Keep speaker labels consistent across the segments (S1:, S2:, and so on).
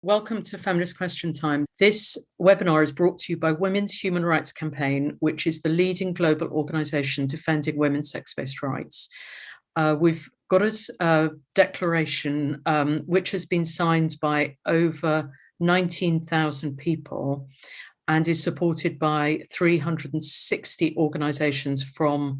S1: Welcome to Feminist Question Time. This webinar is brought to you by Women's Human Rights Campaign, which is the leading global organisation defending women's sex-based rights. We've got a declaration which has been signed by over 19,000 people and is supported by 360 organisations from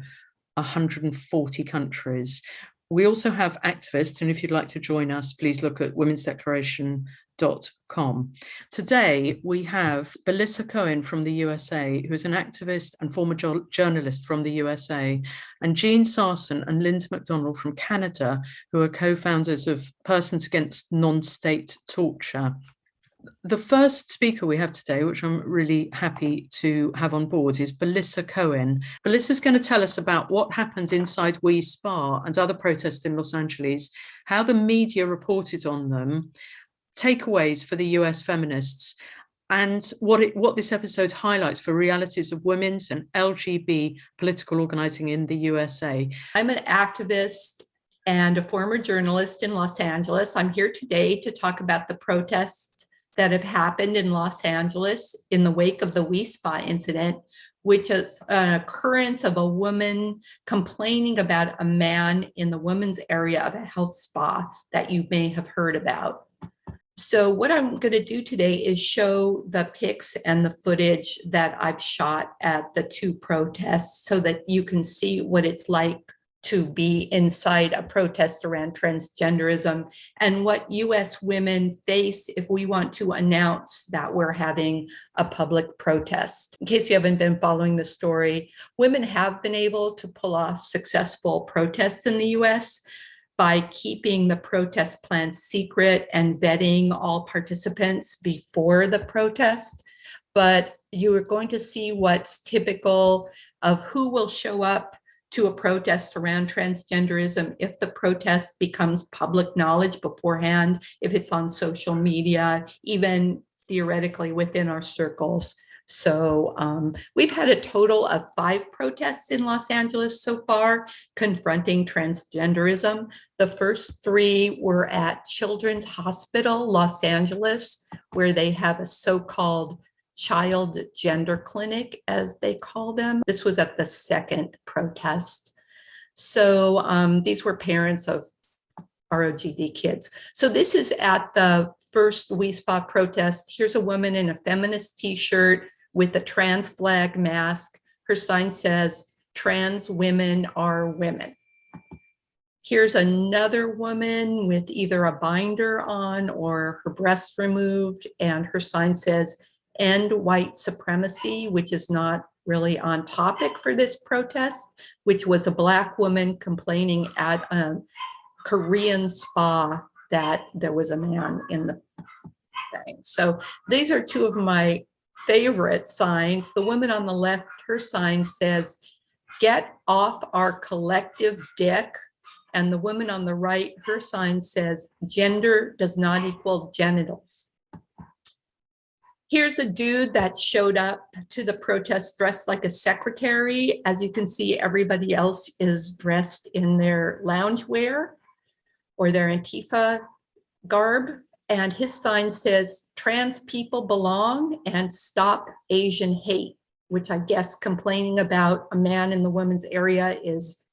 S1: 140 countries. We also have activists, and if you'd like to join us, please look at womensdeclaration.com. Today, we have Belissa Cohen from the USA, who is an activist and former journalist from the USA, and Jeanne Sarson and Linda MacDonald from Canada, who are co-founders of Persons Against Non-State Torture. The first speaker we have today, which I'm really happy to have on board, is Belissa Cohen. Belissa's going to tell us about what happened inside We Spa and other protests in Los Angeles, how the media reported on them, takeaways for the US feminists, and what this episode highlights for realities of women's and LGBT political organizing in the USA.
S2: I'm an activist and a former journalist in Los Angeles. I'm here today to talk about the protests that have happened in Los Angeles in the wake of the We Spa incident, which is an occurrence of a woman complaining about a man in the women's area of a health spa that you may have heard about. So what I'm going to do today is show the pics and the footage that I've shot at the two protests so that you can see what it's like to be inside a protest around transgenderism and what US women face if we want to announce that we're having a public protest. In case you haven't been following the story, women have been able to pull off successful protests in the US by keeping the protest plan secret and vetting all participants before the protest. But you are going to see what's typical of who will show up to a protest around transgenderism if the protest becomes public knowledge beforehand, if it's on social media, even theoretically within our circles. So we've had a total of 5 protests in Los Angeles so far confronting transgenderism. The first 3 were at Children's Hospital, Los Angeles, where they have a so-called child gender clinic, as they call them. This was at the second protest. So these were parents of ROGD kids. So this is at the first We Spa protest. Here's a woman in a feminist t-shirt with a trans flag mask. Her sign says, "Trans women are women." Here's another woman with either a binder on or her breast removed, and her sign says, "End white supremacy," which is not really on topic for this protest, which was a Black woman complaining at a Korean spa that there was a man in the thing. So these are 2 of my favorite signs. The woman on the left, her sign says, "Get off our collective dick." And the woman on the right, her sign says, "Gender does not equal genitals." Here's a dude that showed up to the protest dressed like a secretary. As you can see, everybody else is dressed in their loungewear or their Antifa garb. And his sign says, "Trans people belong and stop Asian hate," which I guess complaining about a man in the women's area is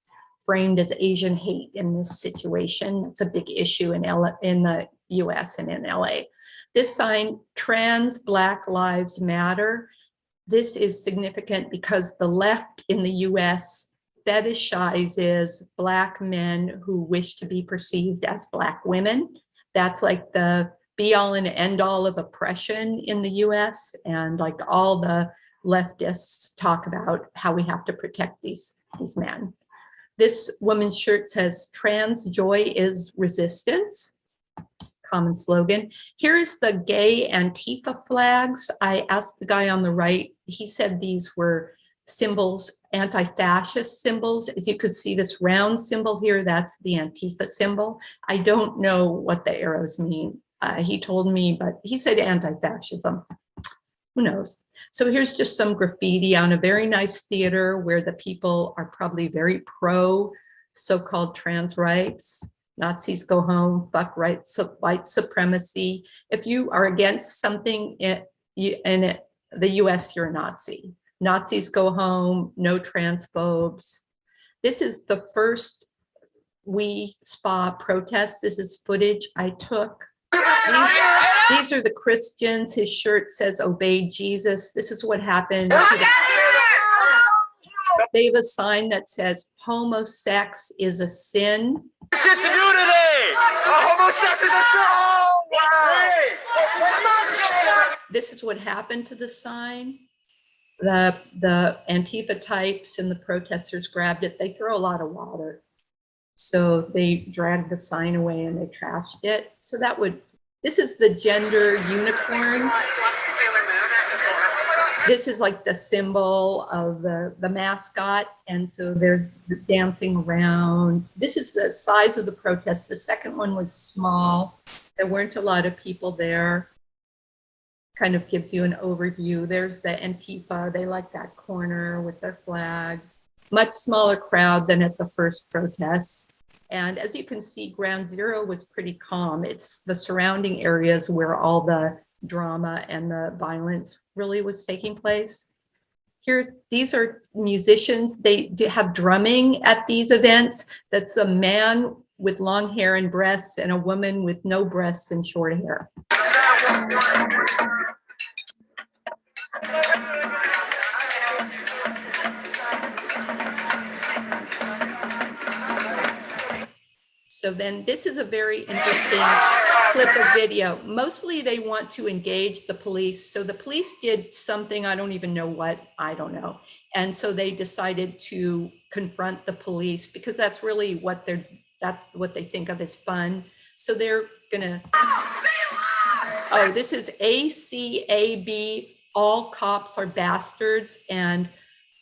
S2: framed as Asian hate in this situation. It's a big issue in the US and in LA. This sign, "Trans Black Lives Matter." This is significant because the left in the US fetishizes Black men who wish to be perceived as Black women. That's like the be all and end all of oppression in the US. And like all the leftists talk about how we have to protect these men. This woman's shirt says, "Trans joy is resistance." Common slogan. Here is the gay Antifa flags. I asked the guy on the right, he said these were symbols, anti-fascist symbols. As you could see this round symbol here, that's the Antifa symbol. I don't know what the arrows mean. He told me, but he said anti-fascism. Who knows? So here's just some graffiti on a very nice theater where the people are probably very pro so-called trans rights. Nazis go home, fuck white supremacy. If you are against something in the US, you're a Nazi. Nazis go home, no transphobes. This is the first We Spa protest. This is footage I took. These are the Christians. His shirt says obey Jesus. This is what happened. They have a sign that says homosex is a sin.
S3: Shit to do today! Homosex is a sin!
S2: This is what happened to the sign. The Antifa types and the protesters grabbed it. They throw a lot of water. So they dragged the sign away and they trashed it. So this is the gender unicorn. This is like the symbol of the mascot. And so there's the dancing around. This is the size of the protest. The second one was small. There weren't a lot of people there. Kind of gives you an overview. There's the Antifa. They like that corner with their flags. Much smaller crowd than at the first protest. And as you can see, ground zero was pretty calm. It's the surrounding areas where all the drama and the violence really was taking place. These are musicians. They do have drumming at these events. That's a man with long hair and breasts and a woman with no breasts and short hair. So then this is a very interesting clip of video. Mostly they want to engage the police. So the police did something, I don't even know what, I don't know. And so they decided to confront the police because that's really what they think of as fun. So they're gonna, oh, this is ACAB, all cops are bastards and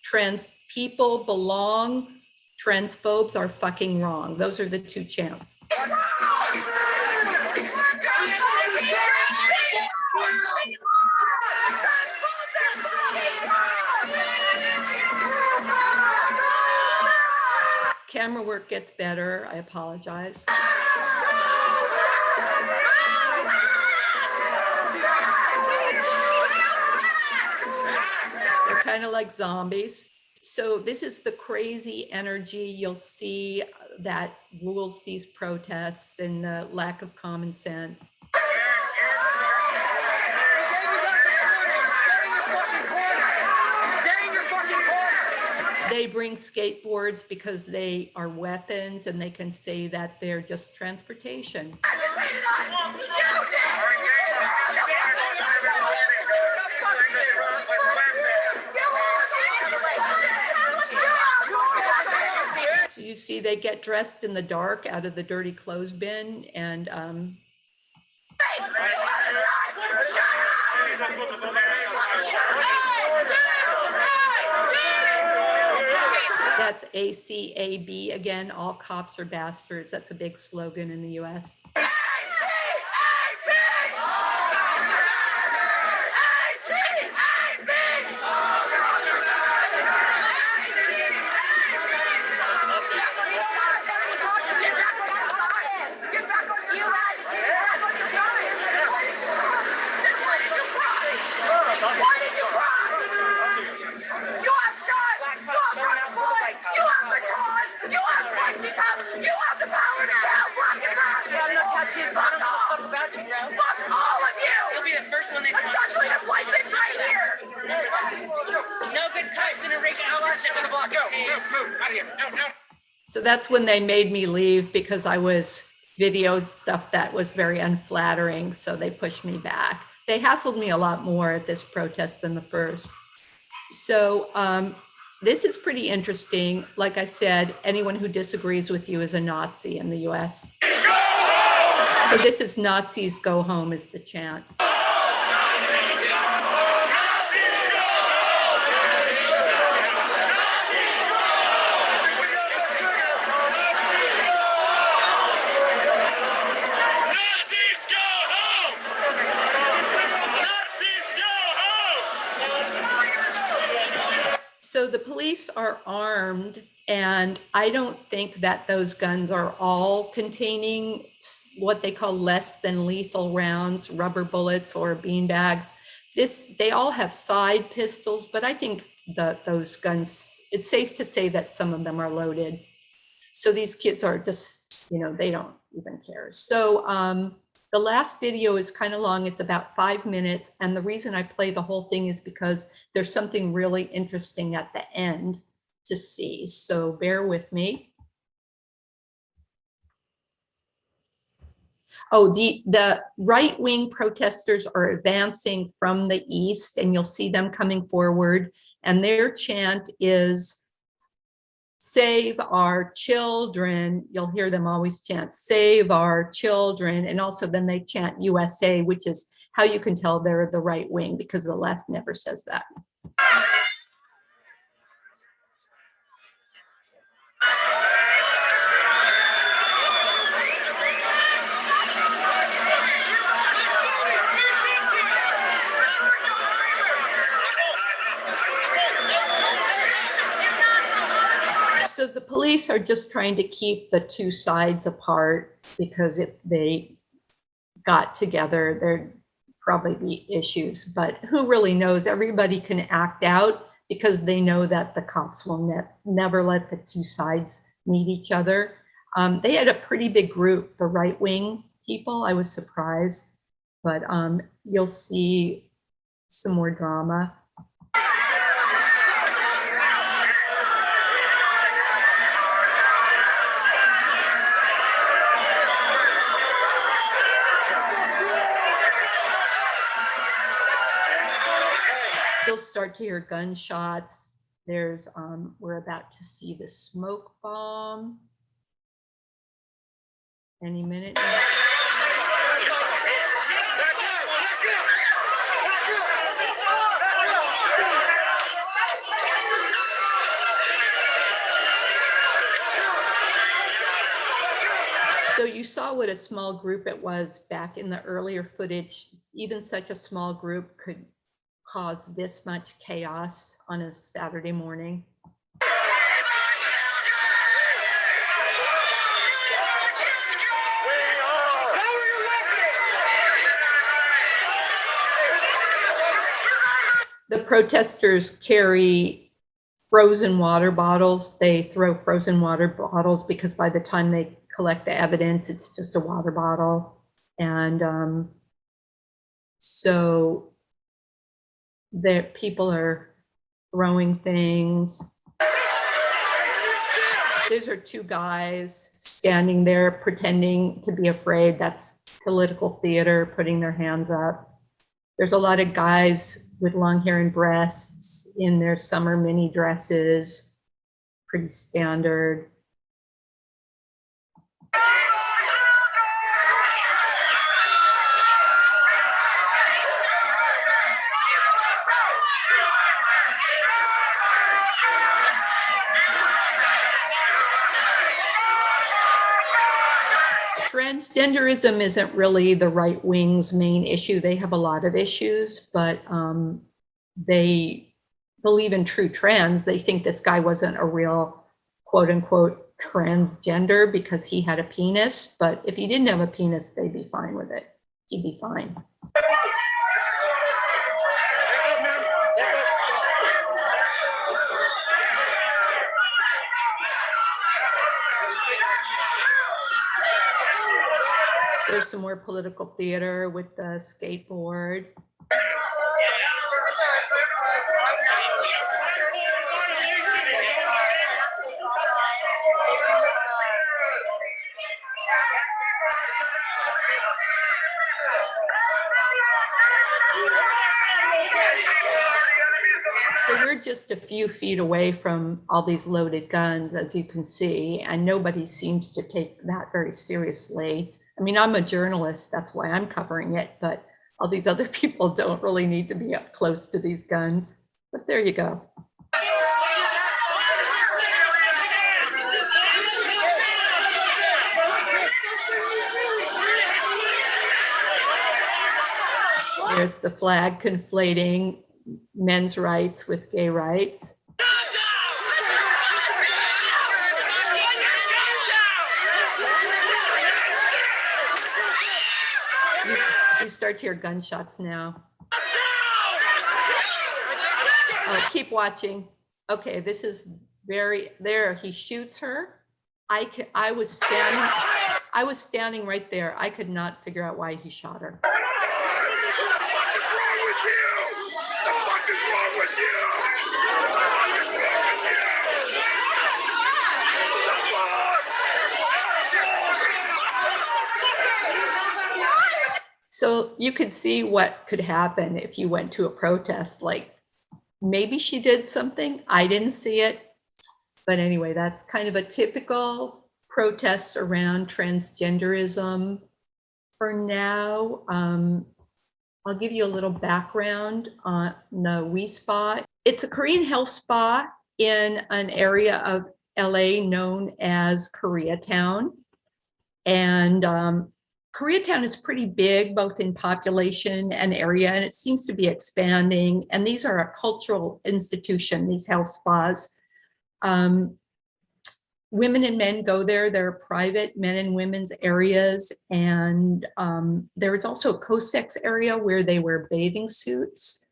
S2: trans people belong. Transphobes are fucking wrong. Those are the two chants. Camera work gets better. I apologize. They're kind of like zombies. So this is the crazy energy you'll see that rules these protests and the lack of common sense. They bring skateboards because they are weapons and they can say that they're just transportation. So you see they get dressed in the dark out of the dirty clothes bin and that's ACAB again, all cops are bastards. That's a big slogan in the US. So that's when they made me leave because I was videoing stuff that was very unflattering. So they pushed me back. They hassled me a lot more at this protest than the first. So this is pretty interesting. Like I said, anyone who disagrees with you is a Nazi in the US. So this is Nazis go home is the chant. So So the police are armed, and I don't think that those guns are all containing what they call less than lethal rounds, rubber bullets or beanbags. They all have side pistols, but I think that those guns, it's safe to say that some of them are loaded. So these kids are just, they don't even care. So the last video is kind of long. It's about 5 minutes. And the reason I play the whole thing is because there's something really interesting at the end to see. So bear with me. Oh, the right-wing protesters are advancing from the east, and you'll see them coming forward. And their chant is, "Save our children." You'll hear them always chant, "Save our children." And also then they chant USA, which is how you can tell they're the right wing, because the left never says that. So the police are just trying to keep the two sides apart, because if they got together, there'd probably be issues. But who really knows? Everybody can act out because they know that the cops will never let the two sides meet each other. They had a pretty big group, the right-wing people. I was surprised, but you'll see some more drama. You'll start to hear gunshots. There's, we're about to see the smoke bomb any minute now. So you saw what a small group it was back in the earlier footage. Even such a small group could cause this much chaos on a Saturday morning. The protesters carry frozen water bottles. They throw frozen water bottles because by the time they collect the evidence, it's just a water bottle. And so the people are throwing things. These are two guys standing there pretending to be afraid. That's political theater, putting their hands up. There's a lot of guys with long hair and breasts in their summer mini dresses, pretty standard. Transgenderism isn't really the right wing's main issue. They have a lot of issues, but they believe in true trans. They think this guy wasn't a real quote unquote transgender because he had a penis, but if he didn't have a penis, they'd be fine with it. He'd be fine. There's some more political theater with the skateboard. So we're just a few feet away from all these loaded guns, as you can see, and nobody seems to take that very seriously. I mean, I'm a journalist, that's why I'm covering it, but all these other people don't really need to be up close to these guns. But there you go. There's the flag conflating men's rights with gay rights. You start to hear gunshots now. Oh, keep watching. Okay, this is there. He shoots her. I was standing right there. I could not figure out why he shot her. So you could see what could happen if you went to a protest. Like maybe she did something. I didn't see it. But anyway, that's kind of a typical protest around transgenderism. For now, I'll give you a little background on the We Spa. It's a Korean health spa in an area of LA known as Koreatown. And Koreatown is pretty big, both in population and area, and it seems to be expanding. And these are a cultural institution, these health spas. Women and men go there. They're private men and women's areas. And there is also a co-sex area where they wear bathing suits.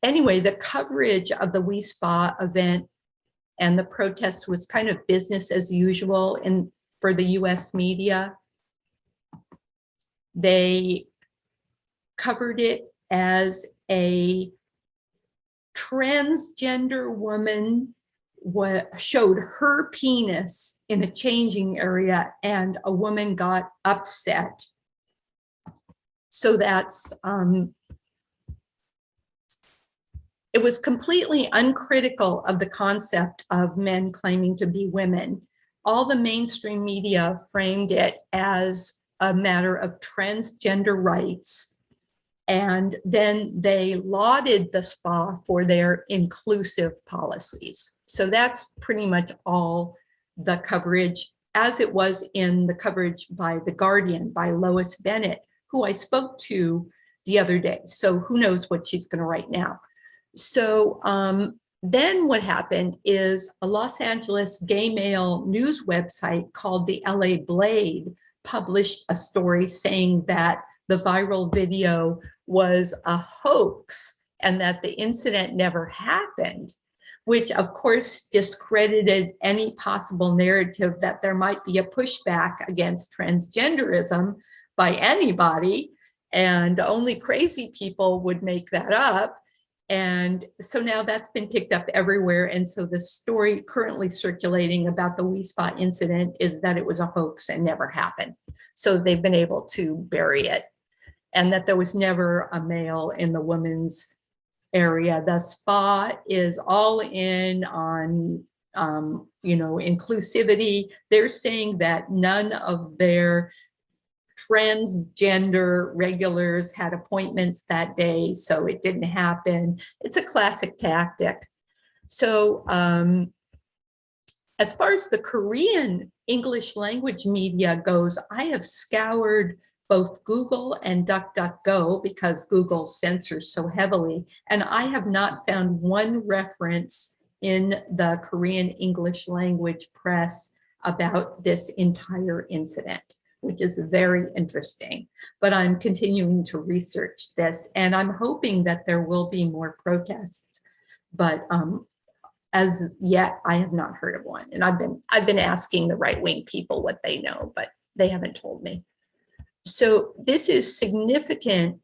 S2: Anyway, the coverage of the We Spa event and the protest was kind of business as usual for the US media. They covered it as a transgender woman showed her penis in a changing area and a woman got upset. So that's, it was completely uncritical of the concept of men claiming to be women. All the mainstream media framed it as a matter of transgender rights. And then they lauded the spa for their inclusive policies. So that's pretty much all the coverage, as it was in the coverage by The Guardian, by Lois Bennett, who I spoke to the other day. So who knows what she's going to write now. So then what happened is a Los Angeles gay male news website called the LA Blade published a story saying that the viral video was a hoax and that the incident never happened, which of course discredited any possible narrative that there might be a pushback against transgenderism by anybody, and only crazy people would make that up. And so now that's been picked up everywhere. And so the story currently circulating about the We Spa incident is that it was a hoax and never happened. So they've been able to bury it, and that there was never a male in the women's area. The spa is all in on, inclusivity. They're saying that none of their transgender regulars had appointments that day, so it didn't happen. It's a classic tactic. So as far as the Korean English language media goes, I have scoured both Google and DuckDuckGo because Google censors so heavily, and I have not found one reference in the Korean English language press about this entire incident, which is very interesting. But I'm continuing to research this, and I'm hoping that there will be more protests. But as yet, I have not heard of one. And I've been asking the right-wing people what they know, but they haven't told me. So this is significant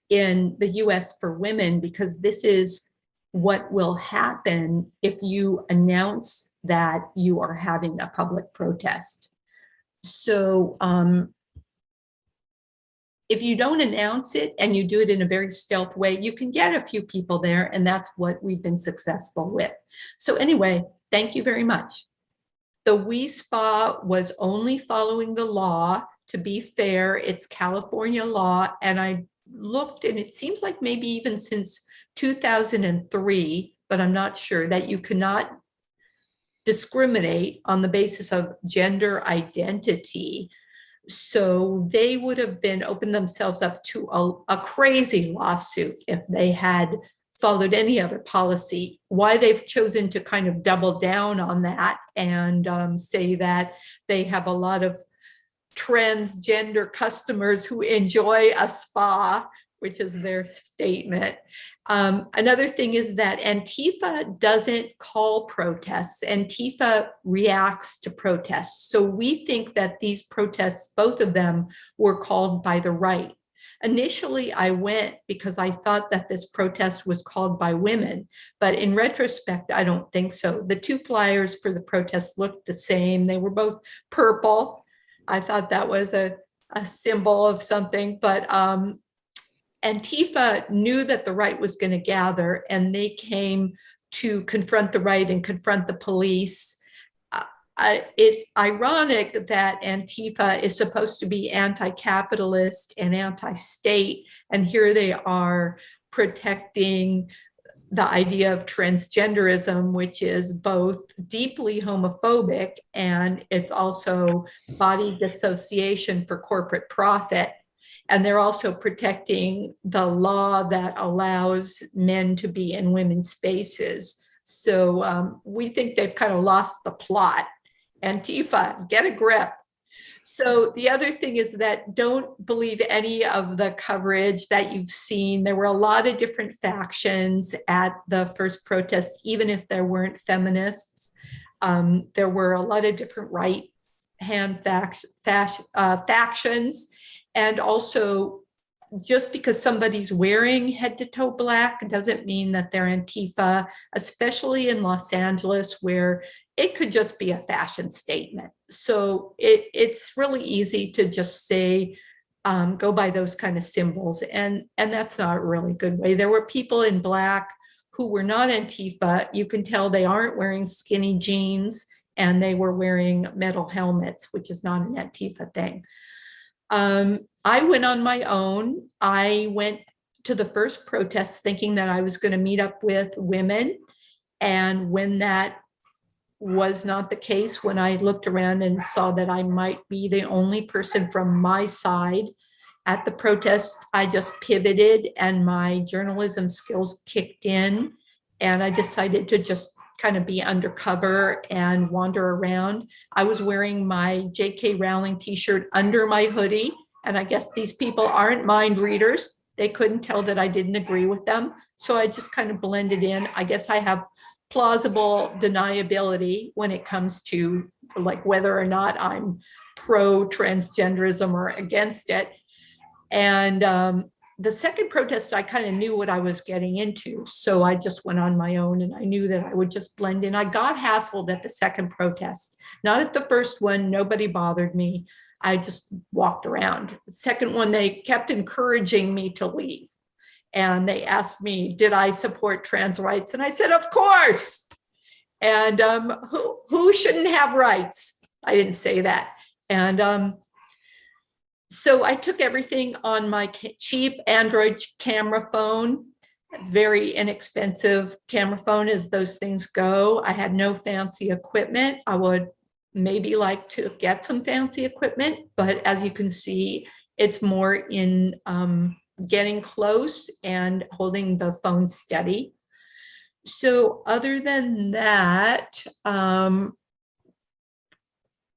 S2: in the US for women because this is what will happen if you announce that you are having a public protest. So if you don't announce it and you do it in a very stealth way, you can get a few people there, and that's what we've been successful with. So anyway, thank you very much. The We Spa was only following the law. To be fair, it's California law, and I looked, and it seems like maybe even since 2003, but I'm not sure, that you cannot discriminate on the basis of gender identity. So they would have been opened themselves up to a crazy lawsuit if they had followed any other policy. Why they've chosen to kind of double down on that and say that they have a lot of transgender customers who enjoy a spa, which is their statement. Another thing is that Antifa doesn't call protests. Antifa reacts to protests. So we think that these protests, both of them, were called by the right. Initially, I went because I thought that this protest was called by women, but in retrospect, I don't think so. The two flyers for the protest looked the same. They were both purple. I thought that was a symbol of something, but Antifa knew that the right was going to gather, and they came to confront the right and confront the police. It's ironic that Antifa is supposed to be anti-capitalist and anti-state, and here they are protecting the idea of transgenderism, which is both deeply homophobic and it's also body dissociation for corporate profit. And they're also protecting the law that allows men to be in women's spaces. So we think they've kind of lost the plot. Antifa, get a grip. So the other thing is that don't believe any of the coverage that you've seen. There were a lot of different factions at the first protest, even if there weren't feminists. There were a lot of different right-hand factions. And also, just because somebody's wearing head-to-toe black doesn't mean that they're Antifa, especially in Los Angeles, where it could just be a fashion statement. So it's really easy to just say, go by those kind of symbols. And that's not a really good way. There were people in black who were not Antifa. You can tell they aren't wearing skinny jeans, and they were wearing metal helmets, which is not an Antifa thing. I went on my own. I went to the first protest thinking that I was going to meet up with women. And when that was not the case, when I looked around and saw that I might be the only person from my side at the protest, I just pivoted and my journalism skills kicked in. And I decided to just kind of be undercover and wander around. I was wearing my J.K. Rowling t-shirt under my hoodie. And I guess these people aren't mind readers. They couldn't tell that I didn't agree with them. So I just kind of blended in. I guess I have plausible deniability when it comes to like whether or not I'm pro-transgenderism or against it. And the second protest, I kind of knew what I was getting into. So I just went on my own and I knew that I would just blend in. I got hassled at the second protest, not at the first one. Nobody bothered me. I just walked around. The second one, they kept encouraging me to leave. And they asked me, did I support trans rights? And I said, of course. And who shouldn't have rights? I didn't say that. And so I took everything on my cheap Android camera phone. It's very inexpensive camera phone as those things go. I had no fancy equipment. I would maybe like to get some fancy equipment, but as you can see, it's more in getting close and holding the phone steady. So other than that,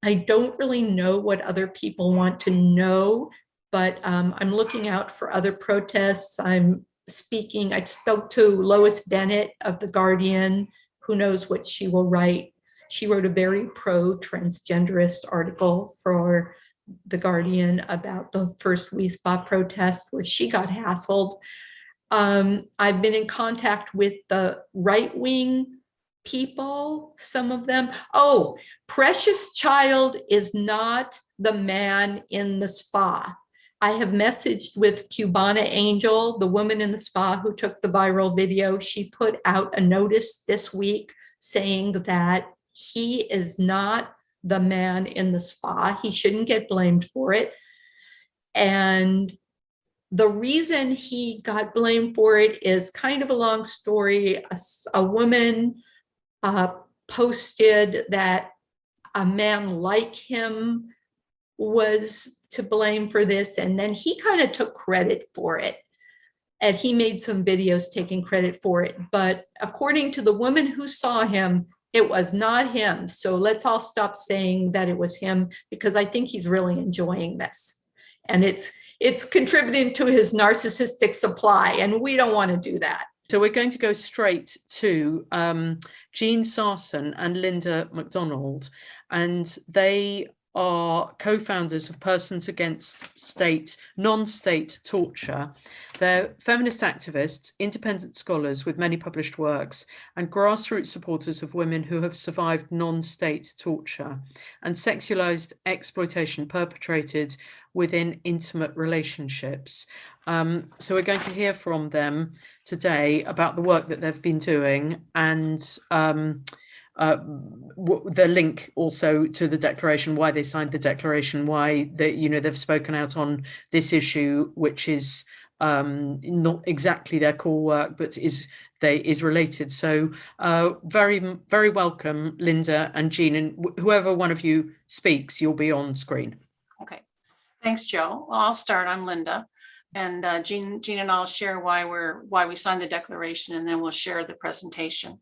S2: I don't really know what other people want to know, but I'm looking out for other protests. I spoke to Lois Bennett of The Guardian. Who knows what she will write. She wrote a very pro-transgenderist article for The Guardian about the first We Spa protest where she got hassled. I've been in contact with the right-wing people, some of them. Oh, Precious Child is not the man in the spa. I have messaged with Cubana Angel, the woman in the spa who took the viral video. She put out a notice this week saying that he is not the man in the spa. He shouldn't get blamed for it. And the reason he got blamed for it is kind of a long story. A woman posted that a man like him was to blame for this, and then he kind of took credit for it. And he made some videos taking credit for it. But according to the woman who saw him, It was not him. So let's all stop saying that it was him, because I think he's really enjoying this. And it's contributing to his narcissistic supply, and we don't want to do that.
S1: So we're going to go straight to Jeanne Sarson and Linda MacDonald, and they are co-founders of Persons Against Non-State Torture. They're feminist activists, independent scholars with many published works, and grassroots supporters of women who have survived non-state torture and sexualized exploitation perpetrated within intimate relationships. So we're going to hear from them today about the work that they've been doing, and the link also to the declaration, why they signed the declaration, why they've spoken out on this issue, which is not exactly their core work, but is related. So very, very welcome, Linda and Jeanne, and whoever one of you speaks, you'll be on screen.
S4: Okay, thanks, Joe. Well, I'll start. I'm Linda, and Jeanne and I'll share why we signed the declaration, and then we'll share the presentation.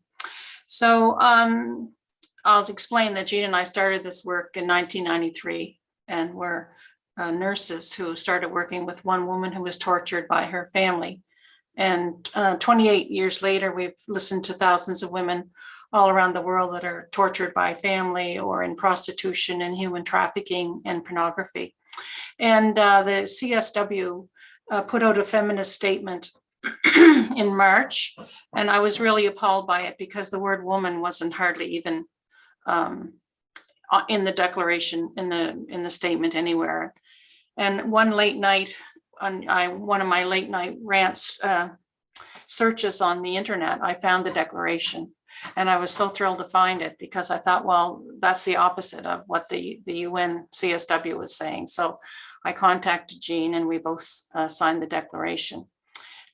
S4: So I'll explain that Jeanne and I started this work in 1993, and we're nurses who started working with one woman who was tortured by her family. And 28 years later, we've listened to thousands of women all around the world that are tortured by family or in prostitution and human trafficking and pornography. And the CSW put out a feminist statement in March, and I was really appalled by it because the word woman wasn't hardly even in the declaration, in the statement anywhere. And one late night, one of my late night rants searches on the internet, I found the declaration, and I was so thrilled to find it, because I thought, well, that's the opposite of what the UN CSW was saying. So I contacted Jeanne, and we both signed the declaration.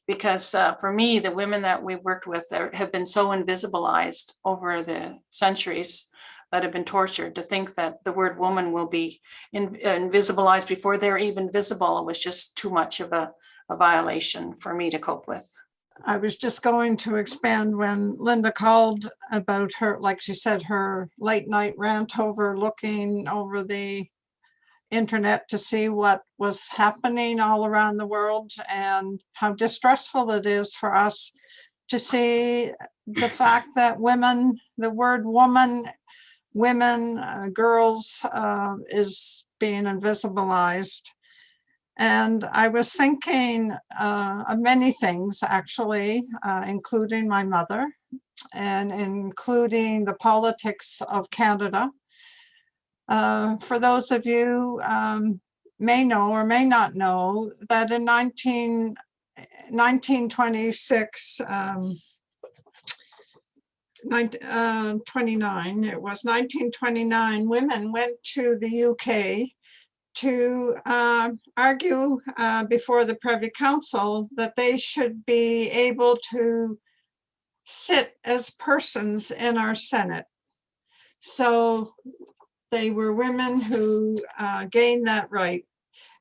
S4: Because for me, the women that we've worked with have been so invisibilized over the centuries that have been tortured. To think that the word woman will be invisibilized before they're even visible was just too much of a violation for me to cope with.
S5: I was just going to expand when Linda called about her, like she said, her late night rant over looking over the internet to see what was happening all around the world, and how distressful it is for us to see the fact that women, the word woman, women, girls is being invisibilized. And I was thinking of many things, actually, including my mother, and including the politics of Canada. For those of you may know or may not know that in 1926, 1929, women went to the UK to argue before the Privy Council that they should be able to sit as persons in our Senate. So they were women who gained that right.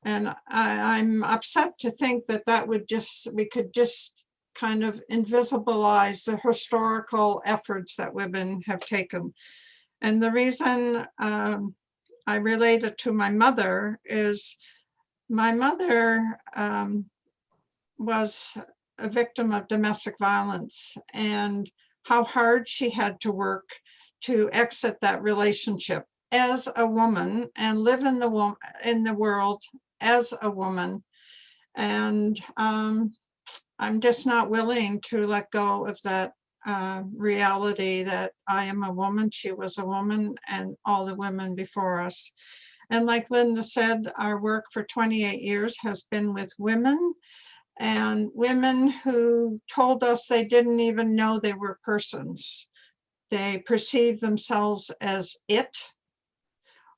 S5: And I'm upset to think that we could just kind of invisibilize the historical efforts that women have taken. And the reason I relate it to my mother is my mother was a victim of domestic violence, and how hard she had to work to exit that relationship as a woman and live in the world as a woman. And I'm just not willing to let go of that reality that I am a woman, she was a woman, and all the women before us. And like Linda said, our work for 28 years has been with women, and women who told us they didn't even know they were persons. They perceived themselves as it,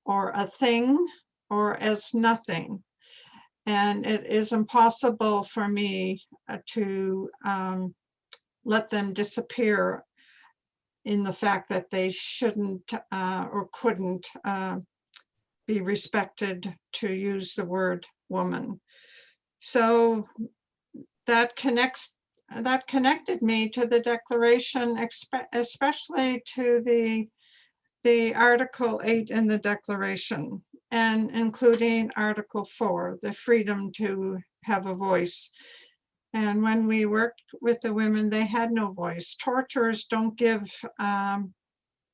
S5: or a thing, or as nothing. And it is impossible for me to let them disappear in the fact that they shouldn't or couldn't be respected to use the word woman. So that connects that connected me to the Declaration, especially to the Article 8 in the Declaration, and including Article 4, the freedom to have a voice. And when we worked with the women, they had no voice. Torturers don't give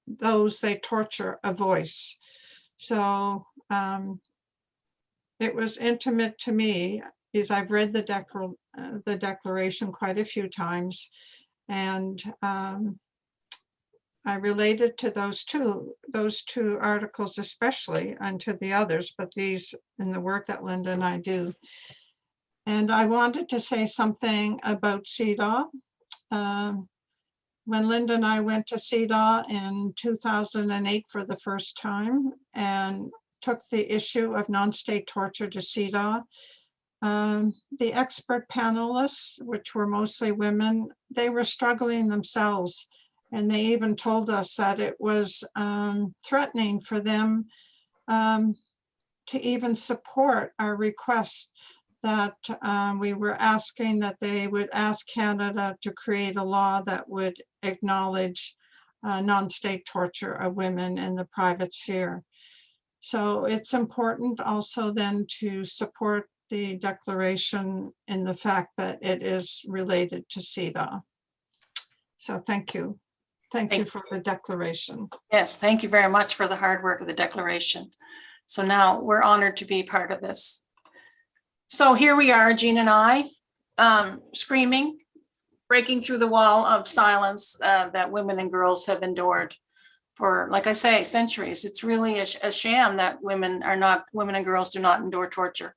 S5: those they torture a voice. So it was intimate to me, because I've read the Declaration quite a few times, and I related to those two articles especially, and to the others, but these in the work that Linda and I do. And I wanted to say something about CEDAW. When Linda and I went to CEDAW in 2008 for the first time and took the issue of non-state torture to CEDAW, the expert panelists, which were mostly women, they were struggling themselves. And they even told us that it was threatening for them to even support our request that we were asking that they would ask Canada to create a law that would acknowledge non-state torture of women in the private sphere. So it's important also then to support the Declaration in the fact that it is related to CEDAW. So thank you. Thank you for the Declaration.
S4: Yes, thank you very much for the hard work of the Declaration. So now we're honored to be part of this. So here we are, Jeanne and I, screaming, breaking through the wall of silence that women and girls have endured for, like I say, centuries. It's really a sham that women and girls do not endure torture.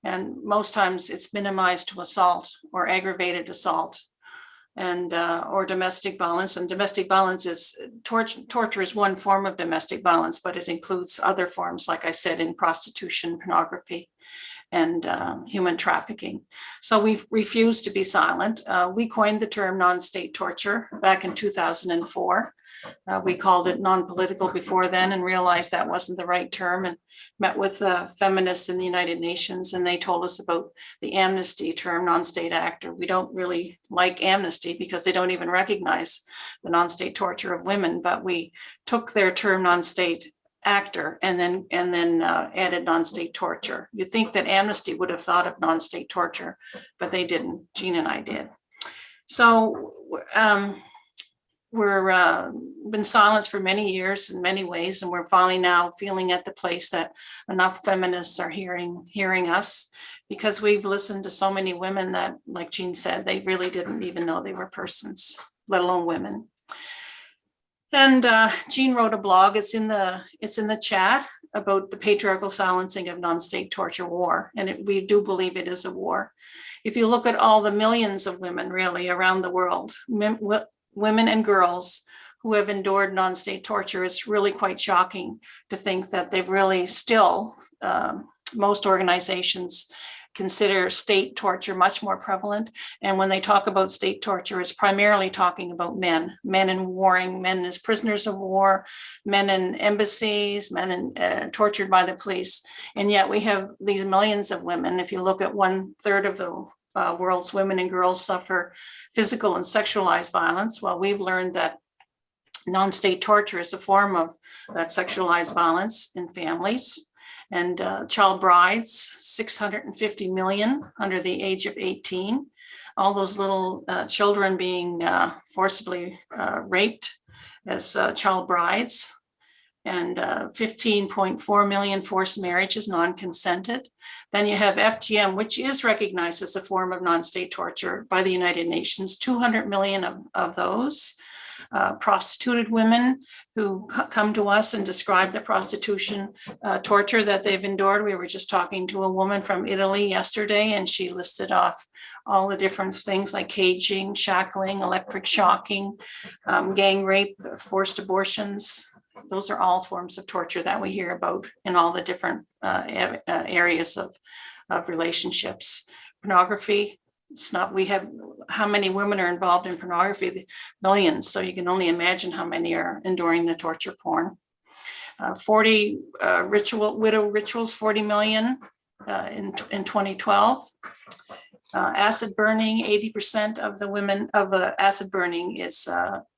S4: And most times it's minimized to assault or aggravated assault, and or domestic violence. And domestic violence is torture is one form of domestic violence, but it includes other forms, like I said, in prostitution, pornography, and human trafficking. So we've refused to be silent. We coined the term non-state torture back in 2004. We called it non-political before then and realized that wasn't the right term, and met with feminists in the United Nations, and they told us about the amnesty term, non-state actor. We don't really like amnesty because they don't even recognize the non-state torture of women, but we took their term non-state actor and then added non-state torture. You'd think that amnesty would have thought of non-state torture, but they didn't. Jeanne and I did. So we're been silenced for many years in many ways, and we're finally now feeling at the place that enough feminists are hearing us, because we've listened to so many women that, like Jeanne said, they really didn't even know they were persons, let alone women. And Jeanne wrote a blog. It's in the chat about the patriarchal silencing of non-state torture war, and we do believe it is a war. If you look at all the millions of women really around the world, women and girls who have endured non-state torture, it's really quite shocking to think that they've really still, most organizations consider state torture much more prevalent. And when they talk about state torture, it's primarily talking about men in warring, men as prisoners of war, men in embassies, men tortured by the police. And yet we have these millions of women. If you look at 1/3 of the world's women and girls suffer physical and sexualized violence. Well, we've learned that non-state torture is a form of that sexualized violence in families. And child brides, 650 million under the age of 18. All those little children being forcibly raped as child brides. And 15.4 million forced marriages, non-consented. Then you have FGM, which is recognized as a form of non-state torture by the United Nations, 200 million of those. Prostituted women who come to us and describe the prostitution torture that they've endured. We were just talking to a woman from Italy yesterday, and she listed off all the different things like caging, shackling, electric shocking, gang rape, forced abortions. Those are all forms of torture that we hear about in all the different areas of relationships. Pornography. It's not, we have, how many women are involved in pornography? Millions. So you can only imagine how many are enduring the torture porn. 40 widow rituals, 40 million in 2012. Acid burning, 80% of the women of acid burning is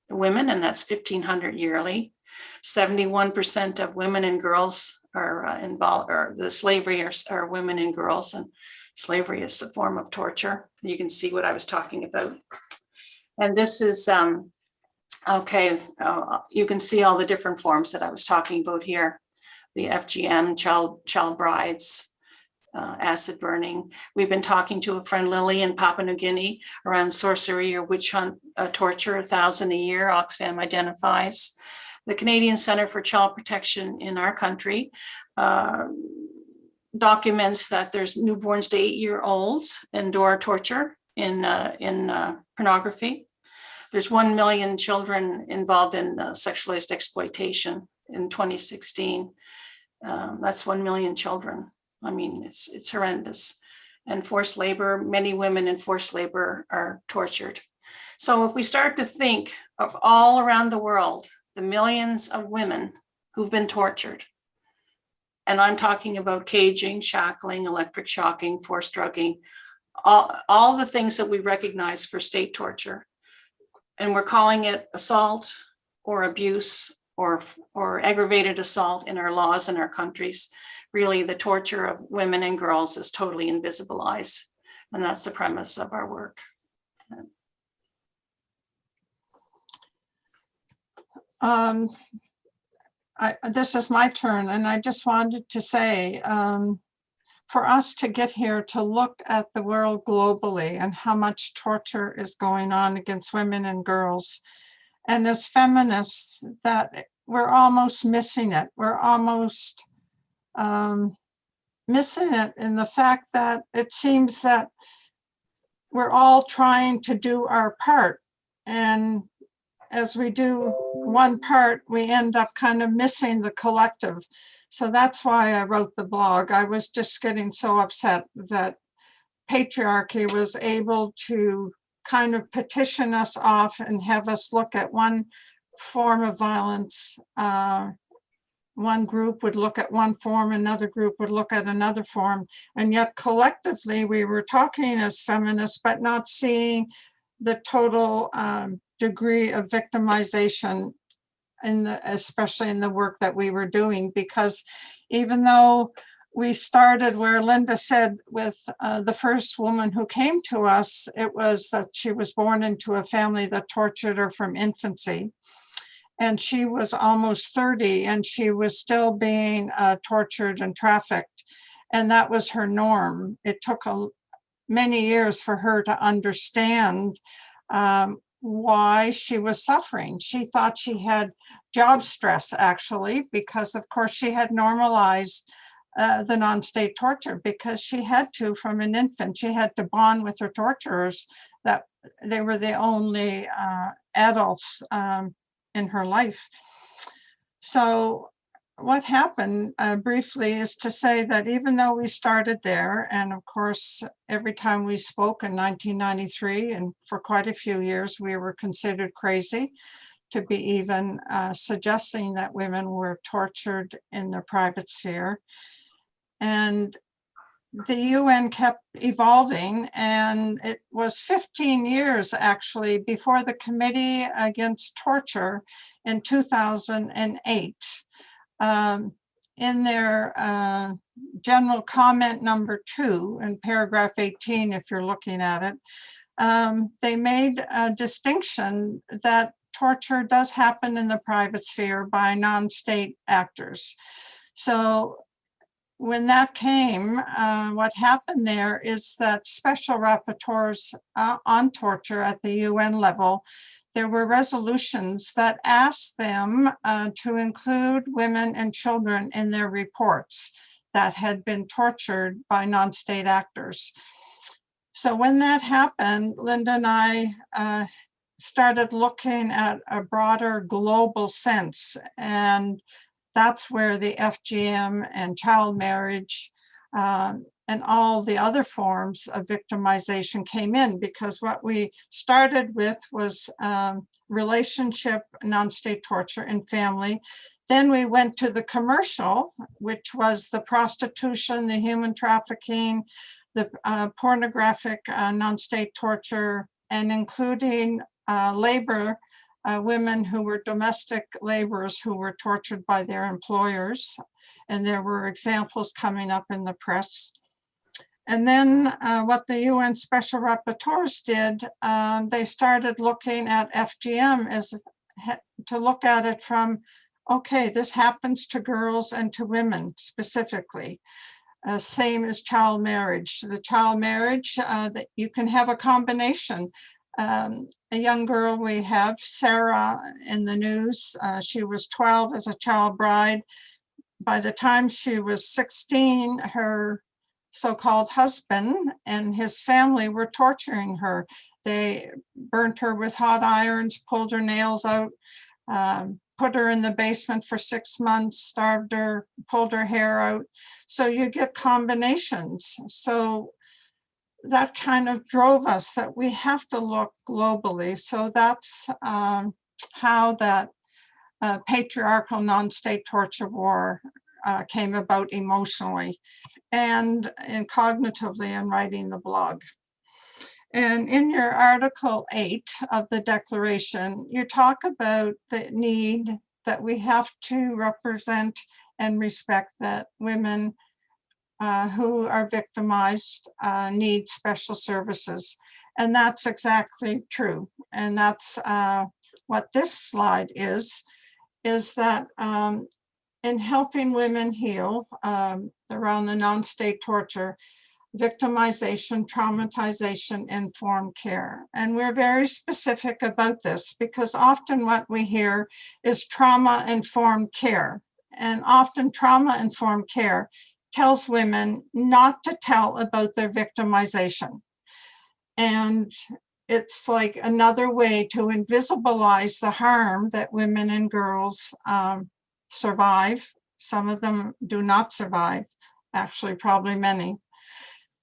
S4: women, and that's 1,500 yearly. 71% of women and girls are involved, or the slavery are women and girls, and slavery is a form of torture. You can see what I was talking about. And this is, you can see all the different forms that I was talking about here. The FGM, child brides, acid burning. We've been talking to a friend, Lily, in Papua New Guinea around sorcery or witch hunt torture, 1,000 a year, Oxfam identifies. The Canadian Centre for Child Protection in our country documents that there's newborns to 8-year-olds endure torture in pornography. There's 1 million children involved in sexualized exploitation in 2016. That's 1 million children. I mean, it's horrendous. And forced labor, many women in forced labor are tortured. So if we start to think of all around the world, the millions of women who've been tortured, and I'm talking about caging, shackling, electric shocking, forced drugging, all the things that we recognize for state torture, and we're calling it assault or abuse or aggravated assault in our laws in our countries. Really, the torture of women and girls is totally invisibilized, and that's the premise of our work.
S5: This is my turn, and I just wanted to say, for us to get here to look at the world globally and how much torture is going on against women and girls, and as feminists, that we're almost missing it. We're almost missing it in the fact that it seems that we're all trying to do our part, and as we do one part, we end up kind of missing the collective. So that's why I wrote the blog. I was just getting so upset that patriarchy was able to kind of petition us off and have us look at one form of violence. One group would look at one form, another group would look at another form. And yet collectively, we were talking as feminists, but not seeing the total degree of victimization especially in the work that we were doing, because even though we started where Linda said with the first woman who came to us, it was that she was born into a family that tortured her from infancy. And she was almost 30 and she was still being tortured and trafficked. And that was her norm. It took many years for her to understand why she was suffering. She thought she had job stress, actually, because of course she had normalized the non-state torture because she had to from an infant. She had to bond with her torturers, that they were the only adults in her life. So what happened briefly is to say that even though we started there, and of course, every time we spoke in 1993, and for quite a few years, we were considered crazy to be even suggesting that women were tortured in the private sphere. And the UN kept evolving, and it was 15 years actually before the Committee Against Torture in 2008. In their general comment number 2 in paragraph 18, if you're looking at it, they made a distinction that torture does happen in the private sphere by non-state actors. So when that came, what happened there is that special rapporteurs on torture at the UN level, there were resolutions that asked them to include women and children in their reports that had been tortured by non-state actors. So when that happened, Linda and I started looking at a broader global sense, and that's where the FGM and child marriage and all the other forms of victimization came in, because what we started with was relationship, non-state torture and family. Then we went to the commercial, which was the prostitution, the human trafficking, the pornographic non-state torture, and including labor, women who were domestic laborers who were tortured by their employers. And there were examples coming up in the press. And then what the UN Special Rapporteurs did, they started looking at FGM as to look at it from, okay, this happens to girls and to women specifically. Same as child marriage. The child marriage, that you can have a combination. A young girl we have, Sarah, in the news, she was 12 as a child bride. By the time she was 16, her so-called husband and his family were torturing her. They burnt her with hot irons, pulled her nails out, put her in the basement for 6 months, starved her, pulled her hair out. So you get combinations. So that kind of drove us that we have to look globally. So that's how that patriarchal non-state torture war came about emotionally and cognitively in writing the blog. And in your Article 8 of the Declaration, you talk about the need that we have to represent and respect that women who are victimized need special services. And that's exactly true. And that's what this slide is that in helping women heal around the non-state torture, victimization, traumatization, informed care. And we're very specific about this because often what we hear is trauma-informed care. And often trauma-informed care tells women not to tell about their victimization. And it's like another way to invisibilize the harm that women and girls survive. Some of them do not survive, actually, probably many.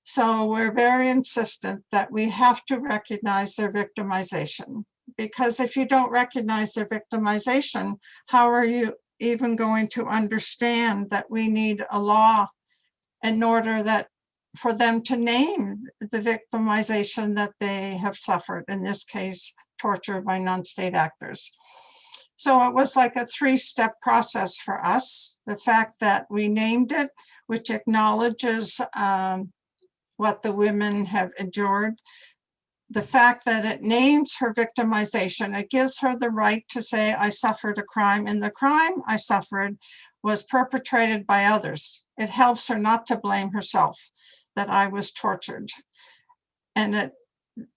S5: So we're very insistent that we have to recognize their victimization, because if you don't recognize their victimization, how are you even going to understand that we need a law in order that for them to name the victimization that they have suffered, in this case, torture by non-state actors. So it was like a 3-step process for us. The fact that we named it, which acknowledges what the women have endured. The fact that it names her victimization, it gives her the right to say, I suffered a crime, and the crime I suffered was perpetrated by others. It helps her not to blame herself that I was tortured. And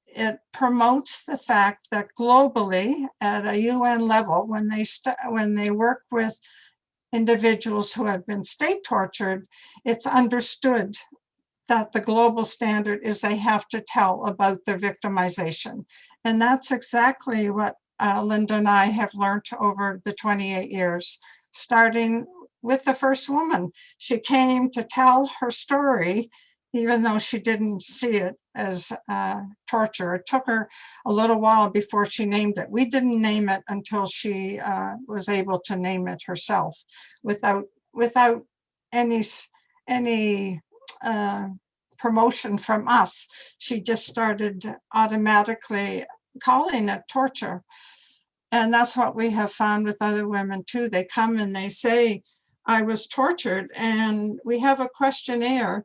S5: it promotes the fact that globally at a UN level, when they work with individuals who have been state tortured, it's understood that the global standard is they have to tell about their victimization. And that's exactly what Linda and I have learned over the 28 years, starting with the first woman. She came to tell her story, even though she didn't see it as torture. It took her a little while before she named it. We didn't name it until she was able to name it herself without any promotion from us. She just started automatically calling it torture. And that's what we have found with other women too. They come and they say, I was tortured. And we have a questionnaire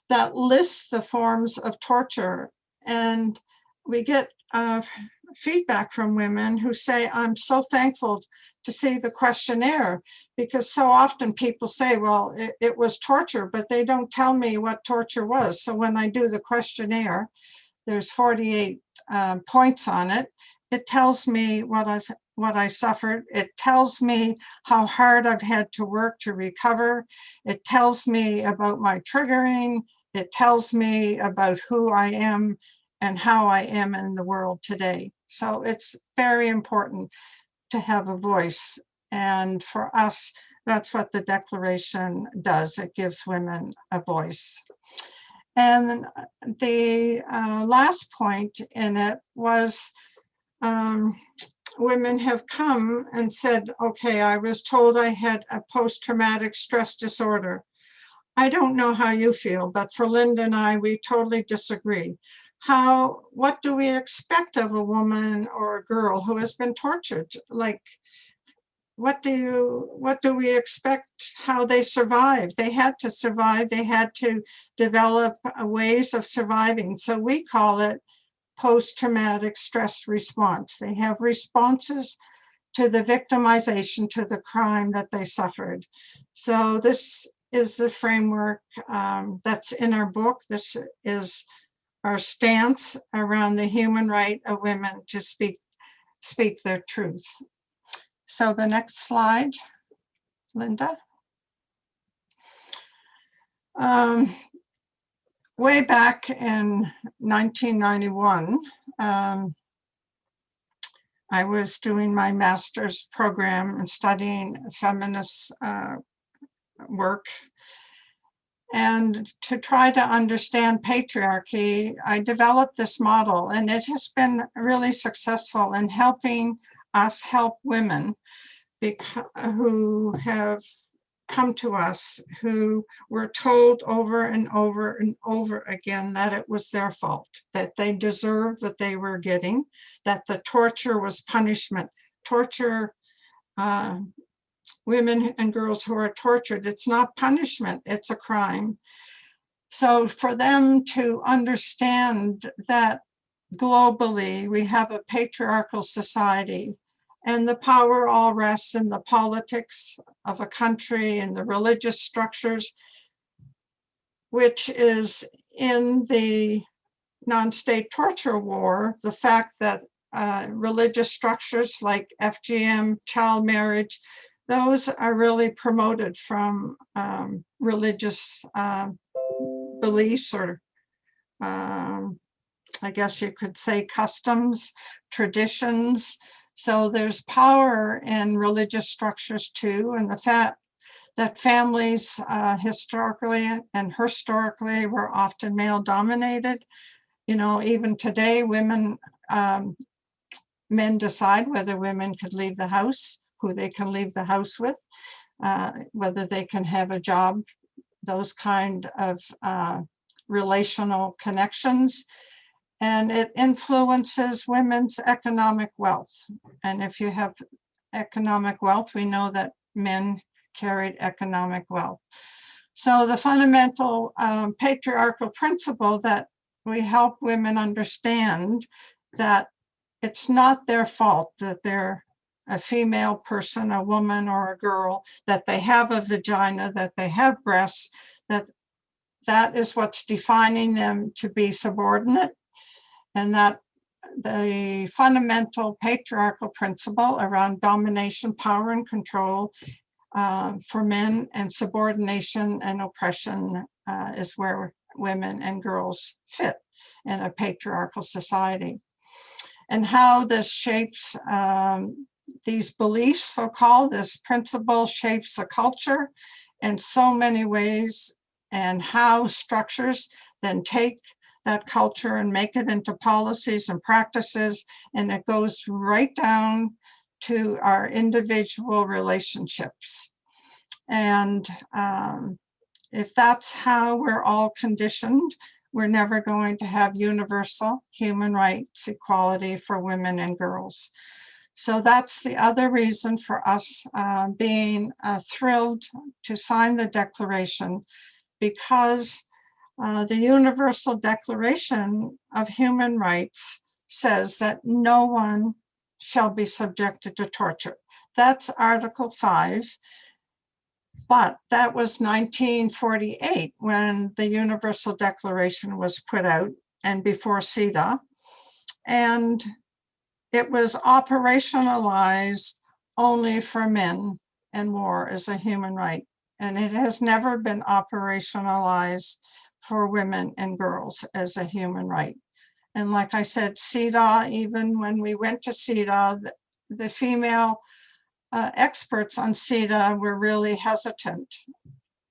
S5: that lists the forms of torture. And we get feedback from women who say, I'm so thankful to see the questionnaire, because so often people say, well, it was torture, but they don't tell me what torture was. So when I do the questionnaire, there's 48 points on it. It tells me what I suffered. It tells me how hard I've had to work to recover. It tells me about my triggering. It tells me about who I am and how I am in the world today. So it's very important to have a voice. And for us, that's what the Declaration does. It gives women a voice. And the last point in it was women have come and said, okay, I was told I had a post-traumatic stress disorder. I don't know how you feel, but for Linda and I, we totally disagree. What do we expect of a woman or a girl who has been tortured? Like, what do we expect, how they survive? They had to survive. They had to develop ways of surviving. So we call it post-traumatic stress response. They have responses to the victimization, to the crime that they suffered. So this is the framework that's in our book. This is our stance around the human right of women to speak their truth. So the next slide, Linda. Way back in 1991, I was doing my master's program and studying feminist work. And to try to understand patriarchy, I developed this model, and it has been really successful in helping us help women who have come to us, who were told over and over and over again that it was their fault, that they deserved what they were getting, that the torture was punishment. Torture, women and girls who are tortured, it's not punishment, it's a crime. So for them to understand that globally we have a patriarchal society, and the power all rests in the politics of a country and the religious structures, which is in the non-state torture war, the fact that religious structures like FGM, child marriage, those are really promoted from religious beliefs, or I guess you could say customs, traditions. So there's power in religious structures too, and the fact that families historically were often male dominated. You know, even today, men decide whether women could leave the house, who they can leave the house with, whether they can have a job, those kind of relational connections. And it influences women's economic wealth. And if you have economic wealth, we know that men carried economic wealth. So the fundamental patriarchal principle that we help women understand, that it's not their fault that they're a female person, a woman or a girl, that they have a vagina, that they have breasts, that is what's defining them to be subordinate. And that the fundamental patriarchal principle around domination, power, and control for men, and subordination and oppression is where women and girls fit in a patriarchal society. And how this shapes these beliefs, so-called, this principle shapes a culture in so many ways, and how structures then take that culture and make it into policies and practices, and it goes right down to our individual relationships. And if that's how we're all conditioned, we're never going to have universal human rights, equality for women and girls. So that's the other reason for us being thrilled to sign the Declaration, because the Universal Declaration of Human Rights says that no one shall be subjected to torture. That's Article 5. But that was 1948 when the Universal Declaration was put out, and before CEDAW. And it was operationalized only for men and war as a human right. And it has never been operationalized for women and girls as a human right. And like I said, CEDAW, even when we went to CEDAW, the female experts on CEDAW were really hesitant.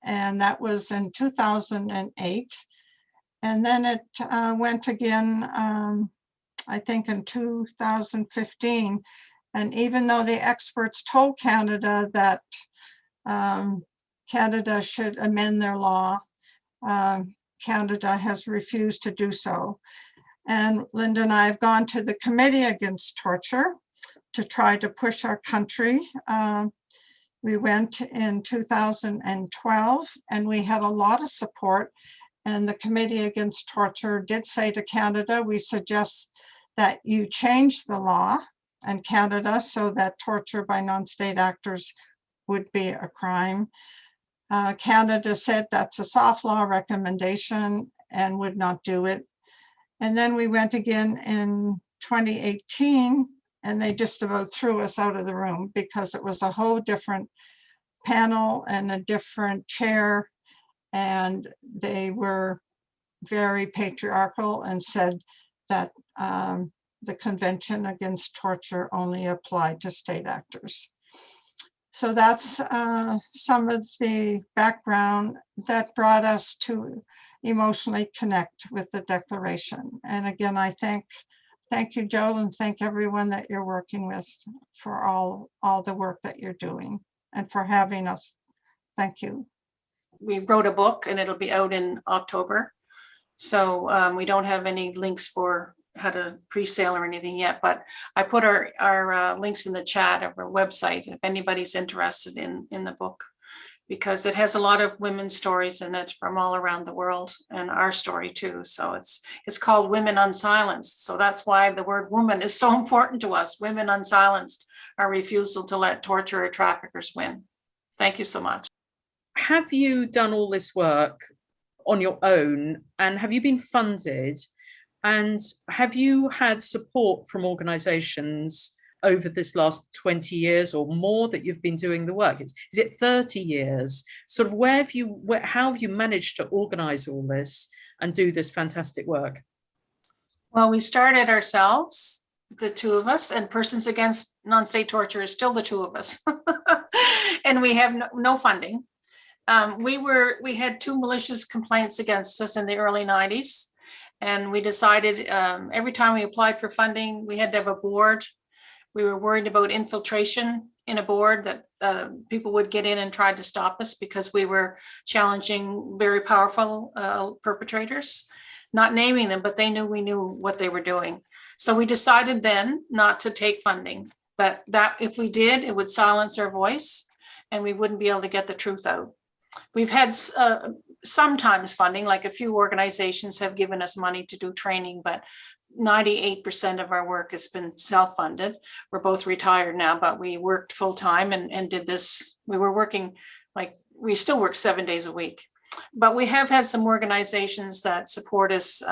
S5: And that was in 2008. And then it went again, I think in 2015. And even though the experts told Canada that Canada should amend their law. Canada has refused to do so. And Linda and I have gone to the Committee Against Torture to try to push our country. We went in 2012 and we had a lot of support. And the Committee Against Torture did say to Canada, we suggest that you change the law in Canada so that torture by non-state actors would be a crime. Canada said that's a soft law recommendation and would not do it. And then we went again in 2018 and they just about threw us out of the room because it was a whole different panel and a different chair. And they were very patriarchal and said that the Convention Against Torture only applied to state actors. So that's some of the background that brought us to emotionally connect with the Declaration. And again, I thank you, Joe, and thank everyone that you're working with for all the work that you're doing and for having us. Thank you.
S4: We wrote a book and it'll be out in October. So we don't have any links for how to pre-sale or anything yet, but I put our links in the chat of our website if anybody's interested in the book, because it has a lot of women's stories in it from all around the world and our story too. So it's called Women Unsilenced. So that's why the word woman is so important to us. Women Unsilenced, our refusal to let torture or traffickers win. Thank you so much.
S1: Have you done all this work on your own and have you been funded? And have you had support from organizations over this last 20 years or more that you've been doing the work? Is it 30 years? Sort of how have you managed to organize all this and do this fantastic work?
S4: Well, we started ourselves, the two of us, and Persons Against Non-State Torture is still the two of us. And we have no funding. We had 2 malicious complaints against us in the early 90s. And we decided every time we applied for funding, we had to have a board. We were worried about infiltration in a board, that people would get in and try to stop us because we were challenging very powerful perpetrators, not naming them, but they knew we knew what they were doing. So we decided then not to take funding, but that if we did, it would silence our voice and we wouldn't be able to get the truth out. We've had sometimes funding, like a few organizations have given us money to do training, but 98% of our work has been self-funded. We're both retired now, but we worked full time and did this. We were working, like, we still work 7 days a week, but we have had some organizations that support us,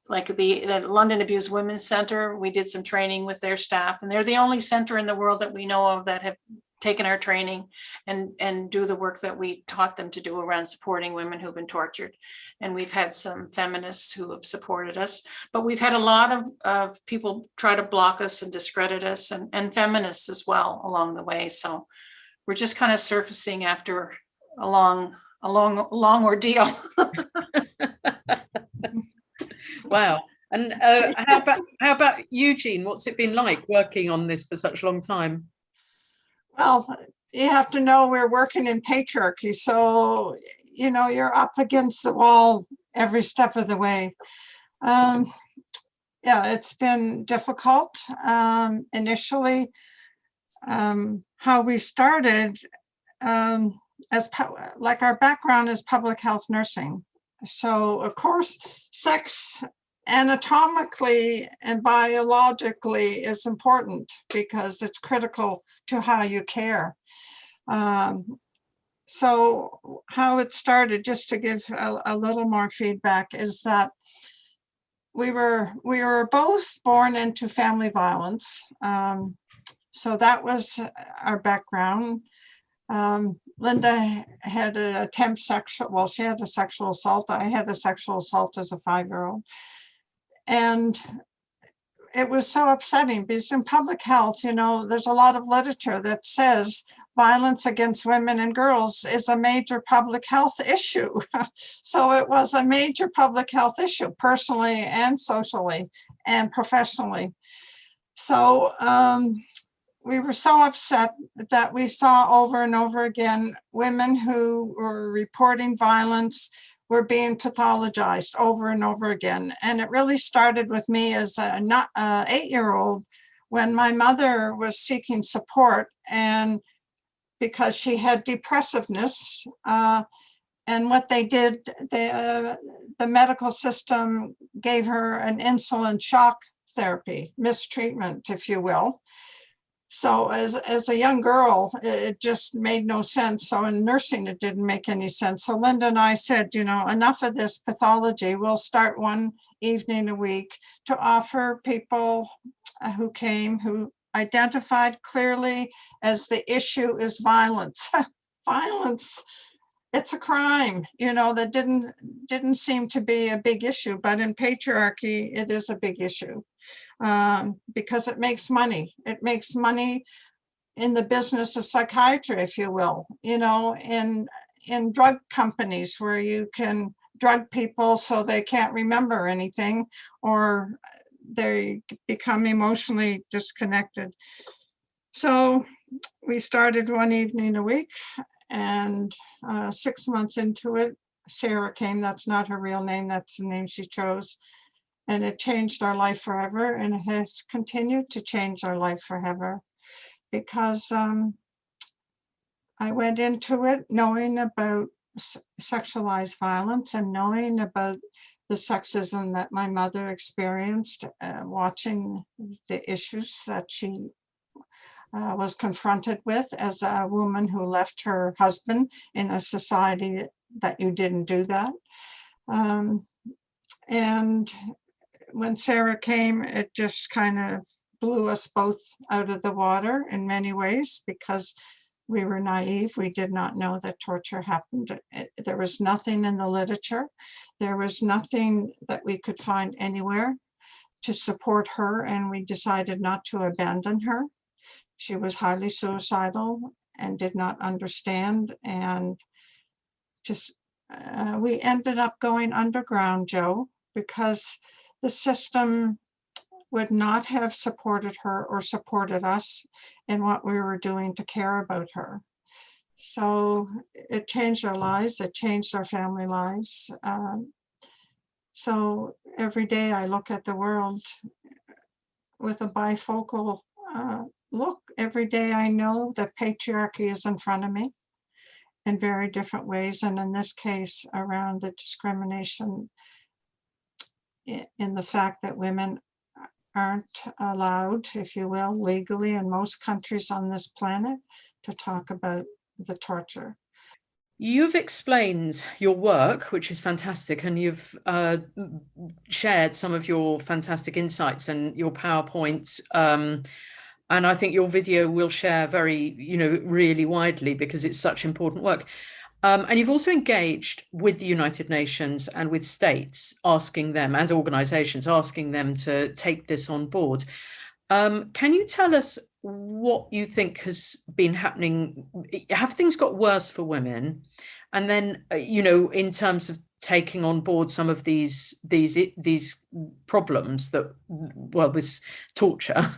S4: like the London Abused Women's Center. We did some training with their staff, and they're the only center in the world that we know of that have taken our training and do the work that we taught them to do around supporting women who've been tortured. And we've had some feminists who have supported us, but we've had a lot of people try to block us and discredit us, and feminists as well along the way. So we're just kind of surfacing after a long ordeal.
S1: Wow. And how about you, Jeanne? What's it been like working on this for such a long time?
S5: Well, you have to know we're working in patriarchy. So, you know, you're up against the wall every step of the way. Yeah, it's been difficult. Initially, how we started, like our background is public health nursing. So, of course, sex anatomically and biologically is important because it's critical to how you care. So how it started, just to give a little more feedback, is that we were both born into family violence. So that was our background. Linda had an she had a sexual assault. I had a sexual assault as a 5-year-old. And it was so upsetting because in public health, you know, there's a lot of literature that says violence against women and girls is a major public health issue. So it was a major public health issue, personally and socially and professionally. So we were so upset that we saw over and over again women who were reporting violence were being pathologized over and over again. And it really started with me as a 8-year-old when my mother was seeking support, and because she had depressiveness. And what they did, the medical system gave her an insulin shock therapy, mistreatment, if you will. So as a young girl, it just made no sense. So in nursing, it didn't make any sense. So Linda and I said, you know, enough of this pathology. We'll start one evening a week to offer people who came, who identified clearly as the issue is violence. Violence, it's a crime, you know, that didn't seem to be a big issue, but in patriarchy, it is a big issue. Because it makes money. It makes money in the business of psychiatry, if you will, you know, in drug companies where you can drug people so they can't remember anything or they become emotionally disconnected. So we started one evening a week, and 6 months into it, Sarah came. That's not her real name. That's the name she chose. And it changed our life forever, and it has continued to change our life forever, because I went into it knowing about sexualized violence and knowing about the sexism that my mother experienced, watching the issues that she was confronted with as a woman who left her husband in a society that you didn't do that. And when Sarah came, it just kind of blew us both out of the water in many ways, because we were naive. We did not know that torture happened. There was nothing in the literature. There was nothing that we could find anywhere to support her, and we decided not to abandon her. She was highly suicidal and did not understand, and just we ended up going underground, Joe, because the system would not have supported her or supported us in what we were doing to care about her. So it changed our lives, it changed our family lives. So every day I look at the world with a bifocal look. Every day I know that patriarchy is in front of me in very different ways, and in this case around the discrimination in the fact that women aren't allowed, if you will, legally in most countries on this planet to talk about the torture.
S1: You've explained your work, which is fantastic, and you've shared some of your fantastic insights and your PowerPoint. And I think your video will share very, really widely, because it's such important work. And you've also engaged with the United Nations and with states, asking them, and organizations, asking them to take this on board. Can you tell us what you think has been happening? Have things got worse for women? And then, in terms of taking on board some of these problems that, this torture,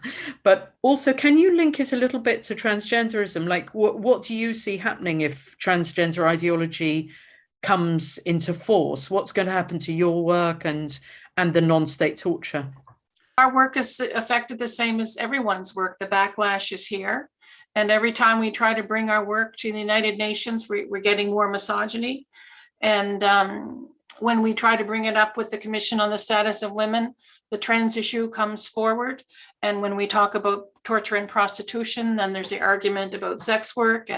S1: but also, can you link it a little bit to transgenderism? Like, what do you see happening if transgender ideology comes into force? What's going to happen to your work and the non-state torture?
S4: Our work is affected the same as everyone's work. The backlash is here. And every time we try to bring our work to the United Nations, we're getting more misogyny. And when we try to bring it up with the Commission on the Status of Women, the trans issue comes forward. And when we talk about torture and prostitution, then there's the argument about sex work,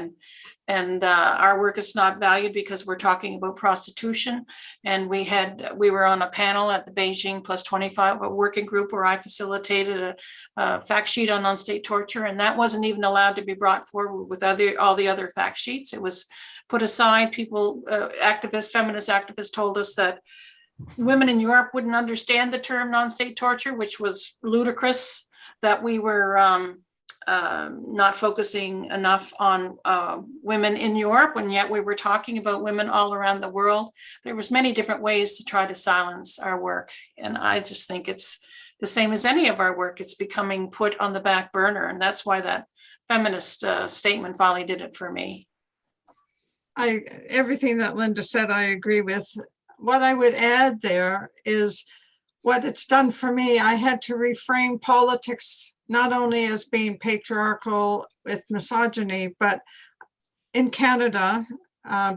S4: and our work is not valued because we're talking about prostitution. And we were on a panel at the Beijing Plus 25, a working group where I facilitated a fact sheet on non-state torture, and that wasn't even allowed to be brought forward with all the other fact sheets. It was put aside. People, feminist activists told us that women in Europe wouldn't understand the term non-state torture, which was ludicrous, that we were not focusing enough on women in Europe, and yet we were talking about women all around the world. There was many different ways to try to silence our work. And I just think it's the same as any of our work, it's becoming put on the back burner. And that's why that feminist statement finally did it for me.
S5: Everything that Linda said, I agree with. What I would add there is what it's done for me. I had to reframe politics not only as being patriarchal with misogyny, but in Canada,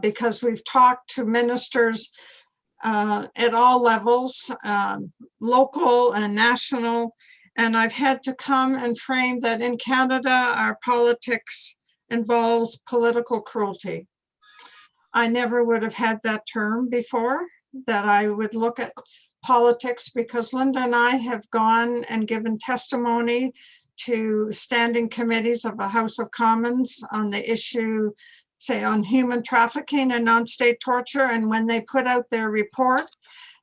S5: because we've talked to ministers at all levels, local and national, and I've had to come and frame that in Canada, our politics involves political cruelty. I never would have had that term before, that I would look at politics, because Linda and I have gone and given testimony to standing committees of the House of Commons on the issue, say, on human trafficking and non-state torture. And when they put out their report,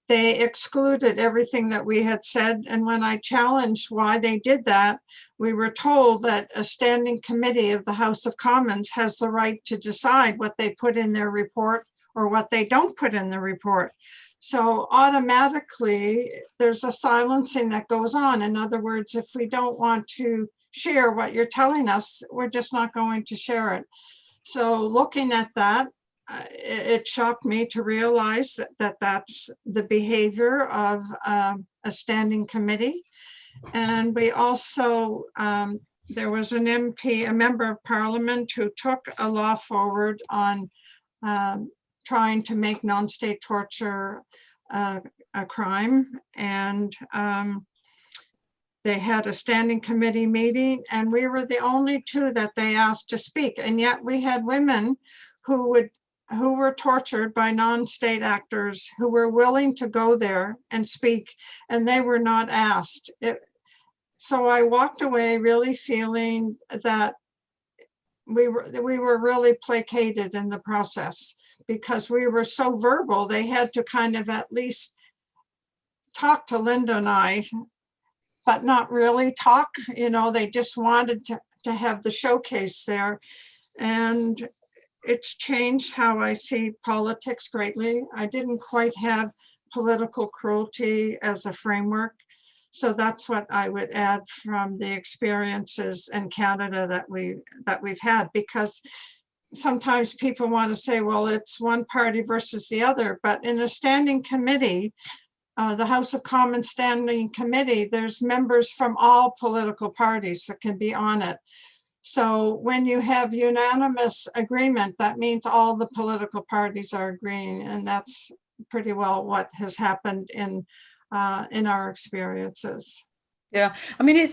S5: they excluded everything that we had said. And when I challenged why they did that, we were told that a standing committee of the House of Commons has the right to decide what they put in their report or what they don't put in the report. So automatically, there's a silencing that goes on. In other words, if we don't want to share what you're telling us, we're just not going to share it. So looking at that, it shocked me to realize that that's the behavior of a standing committee. And we also, there was an MP, a member of parliament, who took a law forward on trying to make non-state torture a crime. And they had a standing committee meeting, and we were the only two that they asked to speak. And yet we had women who were tortured by non-state actors who were willing to go there and speak, and they were not asked. So I walked away really feeling that we were really placated in the process, because we were so verbal. They had to kind of at least talk to Linda and I, but not really talk. You know, they just wanted to have the showcase there. And it's changed how I see politics greatly. I didn't quite have political cruelty as a framework. So that's what I would add from the experiences in Canada that we've had, because sometimes people want to say, well, it's one party versus the other, but in a standing committee, the House of Commons Standing Committee, there's members from all political parties that can be on it. So when you have unanimous agreement, that means all the political parties are agreeing, and that's pretty well what has happened in our experiences.
S1: Yeah, I mean,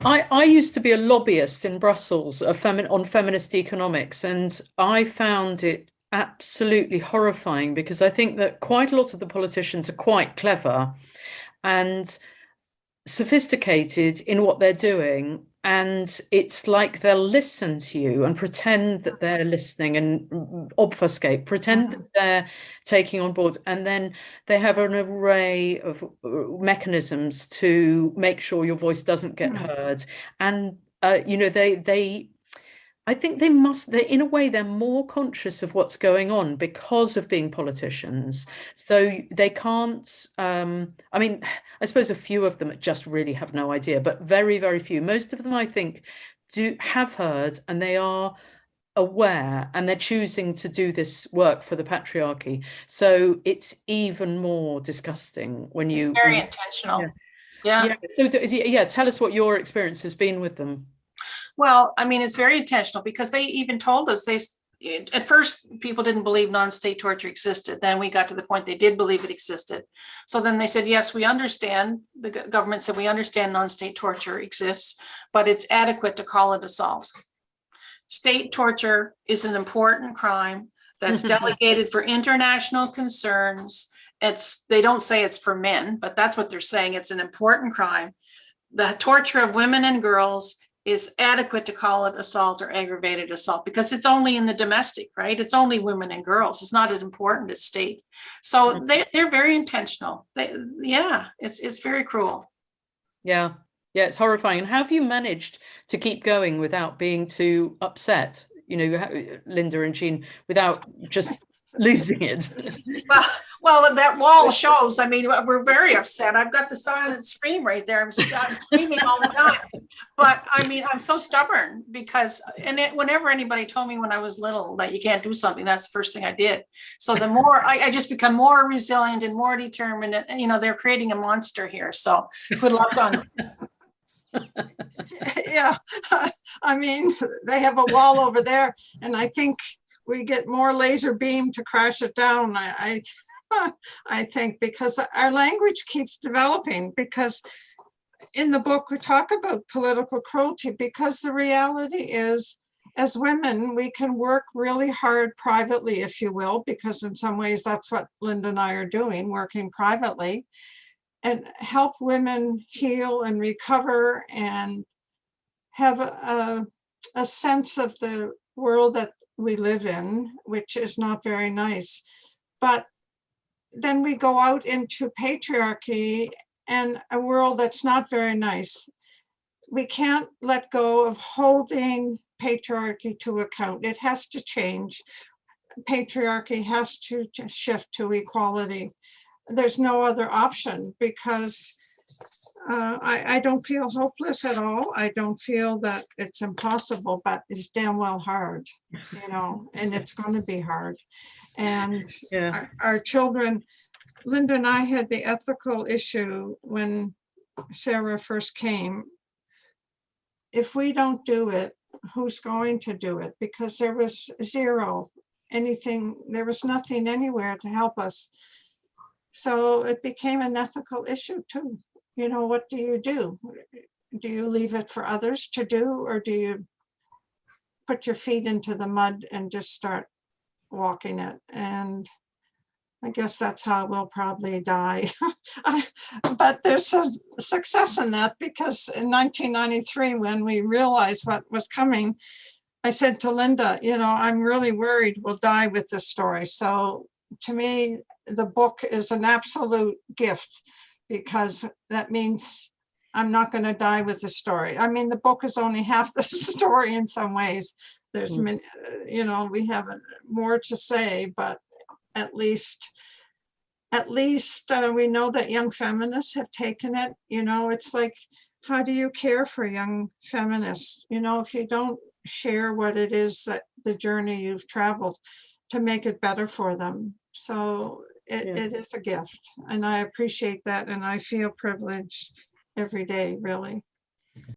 S1: I used to be a lobbyist in Brussels on feminist economics, and I found it absolutely horrifying, because I think that quite a lot of the politicians are quite clever and sophisticated in what they're doing, and it's like they'll listen to you and pretend that they're listening and obfuscate, pretend that they're taking on board, and then they have an array of mechanisms to make sure your voice doesn't get heard. And you know, I think they're in a way, they're more conscious of what's going on because of being politicians. So they can't, I mean, I suppose a few of them just really have no idea, but very, very few. Most of them, I think, have heard, and they are aware, and they're choosing to do this work for the patriarchy. So it's even more disgusting when
S4: It's very intentional.
S1: Yeah. So yeah, tell us what your experience has been with them.
S4: Well, I mean, it's very intentional, because they even told us, at first people didn't believe non-state torture existed. Then we got to the point they did believe it existed. So then they said, yes, we understand. The government said, we understand non-state torture exists, but it's adequate to call it assault. State torture is an important crime that's delegated for international concerns. They don't say it's for men, but that's what they're saying. It's an important crime. The torture of women and girls is adequate to call it assault or aggravated assault, because it's only in the domestic, right? It's only women and girls. It's not as important as state. So they're very intentional. It's very cruel.
S1: Yeah, it's horrifying. And how have you managed to keep going without being too upset? You know, Linda and Jeanne, without just losing it.
S4: Well, that wall shows. I mean, we're very upset. I've got the silent scream right there. I'm screaming all the time. But I mean, I'm so stubborn because, whenever anybody told me when I was little that you can't do something, that's the first thing I did. So the more I just become more resilient and more determined. And, they're creating a monster here. So good luck on them.
S5: Yeah, I mean, they have a wall over there, and I think we get more laser beam to crash it down. I think because our language keeps developing, because in the book we talk about political cruelty, because the reality is, as women, we can work really hard privately, if you will, because in some ways that's what Linda and I are doing, working privately, and help women heal and recover and have a sense of the world that we live in, which is not very nice. But then we go out into patriarchy and a world that's not very nice. We can't let go of holding patriarchy to account. It has to change. Patriarchy has to shift to equality. There's no other option, because I don't feel hopeless at all. I don't feel that it's impossible, but it's damn well hard, and it's going to be hard. And
S1: Yeah.
S5: our children, Linda and I had the ethical issue when Sarah first came. If we don't do it, who's going to do it? Because there was there was nothing anywhere to help us. So it became an ethical issue too. What do you do? Do you leave it for others to do, or do you put your feet into the mud and just start walking it? And I guess that's how we'll probably die. But there's a success in that, because in 1993, when we realized what was coming, I said to Linda, I'm really worried we'll die with this story. So to me, the book is an absolute gift, because that means I'm not going to die with the story. I mean, the book is only half the story in some ways. There's, we have more to say, but at least we know that young feminists have taken it. It's like, how do you care for young feminists? If you don't share what it is, that the journey you've traveled, to make it better for them. So it is a gift, and I appreciate that, and I feel privileged every day, really.